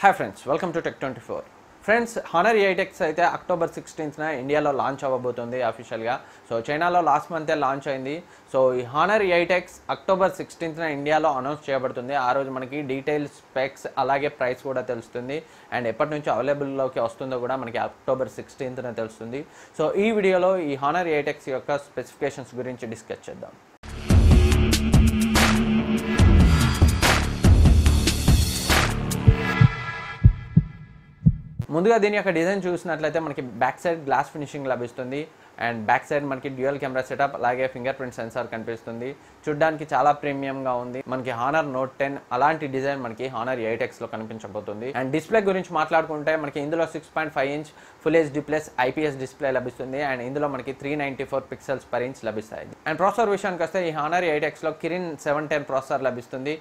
Hi friends, welcome to Tech24. Friends, Honor E8X అయితే October 16th ఇండియాలో launch అవ్వబోతుంది అఫీషియల్గా. సో చైనాలో లాస్ట్ మంతే లాంచ్ అయింది. సో ఈ హానర్ E8X అక్టోబర్ 16th ఇండియాలో అనౌన్స్ చేయబడుతుంది. ఆ రోజు మనకి డీటెయిల్స్, స్పెక్స్ అలాగే ప్రైస్ కూడా తెలుస్తుంది. అండ్ ఎప్పటి నుంచి అవైలబుల్లోకి వస్తుందో కూడా మనకి అక్టోబర్ 16th తెలుస్తుంది. సో ఈ వీడియోలో ఈ హానర్ E8X యొక్క స్పెసిఫికేషన్స్ గురించి డిస్కస్ చేద్దాం. ముందుగా దీని యొక్క డిజైన్ చూసినట్లయితే మనకి బ్యాక్ సైడ్ గ్లాస్ ఫినిషింగ్ లభిస్తుంది. అండ్ బ్యాక్ సైడ్ మనకి డ్యూయల్ కెమెరా సెటప్ అలాగే ఫింగర్ ప్రింట్ సెన్సార్ కనిపిస్తుంది. చూడడానికి చాలా ప్రీమియంగా ఉంది. మనకి హానర్ నోట్ 10 అలాంటి డిజైన్ మనకి హానర్ E8Xలో కనిపించబోతుంది. అండ్ డిస్ప్లే గురించి మాట్లాడుకుంటే మనకి ఇందులో 6.5 inch full HD plus IPS display లభిస్తుంది. అండ్ ఇందులో మనకి 394 పిక్సెల్స్ పర్ ఇంచ్ లభిస్తాయి. అండ్ ప్రాసెసర్ విషయానికి వస్తే ఈ హానర్ E8Xలో కిరిన్ 710 ప్రాసెసర్ లభిస్తుంది.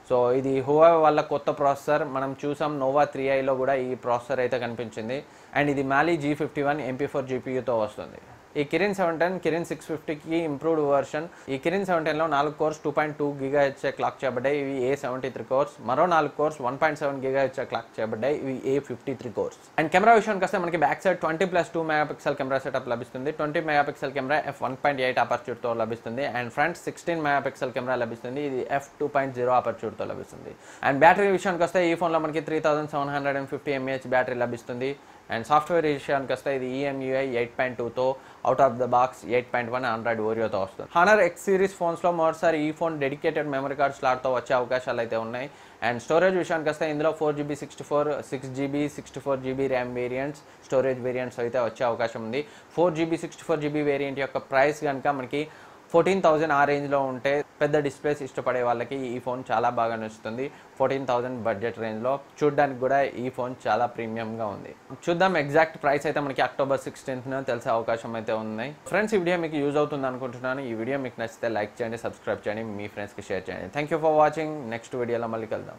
సో ఇది హువావే వాళ్ళ కొత్త ప్రాసెసర్. మనం చూసాం నోవా 3iలో కూడా ఈ ప్రాసెసర్ అయితే కనిపించింది. అండ్ ఇది Mali G51 MP4 GPUతో వస్తుంది. ఈ కిరిన్ 710 కిరిన్ 650కి ఇంప్రూవ్డ్ వర్షన్. ఈ కిరిన్ 710లో 4 కోర్స్ 2.2 GHz క్లాక్ చేయబడ్డాయి. ఇవి A73 కోర్స్. మరో 4 కోర్స్ 1.7 GHz క్లాక్ చేయబడ్డాయి. ఇవి A53 కోర్స్. అండ్ కెమెరా విషయానికి వస్తే మనకి back side 20+2 megapixel camera setup లభిస్తుంది. 20 మెగాపిక్సెల్ కెమెరా f1.8 అపర్చూర్తో లభిస్తుంది. అండ్ ఫ్రంట్ 16 మెగాపిక్సెల్ కెమెరా లభిస్తుంది. ఇది f2.0 అపర్చూర్తో లభిస్తుంది. అండ్ బ్యాటరీ విషయానికి వస్తే ఈ ఫోన్లో మనకి 3750 mAh బ్యాటరీ లభిస్తుంది. అండ్ సాఫ్ట్వేర్ విషయానికి వస్తే ఇది EMUI 8.2తో out of the box 8.1 Android ఓరియోతో వస్తుంది. హానర్ X సిరీస్ ఫోన్స్లో మరోసారి ఈ ఫోన్ డెడికేటెడ్ మెమరీ కార్డ్ స్లాట్తో వచ్చే అవకాశాలు అయితే ఉన్నాయి. అండ్ స్టోరేజ్ విషయానికి వస్తే ఇందులో 4GB 64, 6GB 64GB RAM variants storage variants అయితే వచ్చే అవకాశం ఉంది. 4GB 64GB వేరియంట్ యొక్క ప్రైస్ కనుక మనకి 14,000 ఆ రేంజ్లో ఉంటే పెద్ద డిస్ప్లేస్ ఇష్టపడే వాళ్ళకి ఈ ఫోన్ చాలా బాగా నచ్చుతుంది. 14,000 బడ్జెట్ రేంజ్లో చూడడానికి కూడా ఈ ఫోన్ చాలా ప్రీమియంగా ఉంది. చూద్దాం ఎగ్జాక్ట్ ప్రైస్ అయితే మనకి అక్టోబర్ 16th తెలిసే అవకాశం అయితే ఉన్నాయి. ఫ్రెండ్స్, ఈ వీడియో మీకు యూజ్ అవుతుంది అనుకుంటున్నాను. ఈ వీడియో మీకు నచ్చితే లైక్ చేయండి, సబ్స్క్రైబ్ చేయండి, మీ ఫ్రెండ్స్కి షేర్ చేయండి. Thank you for watching. Next వీడియోలో మళ్ళీ కలుద్దాం.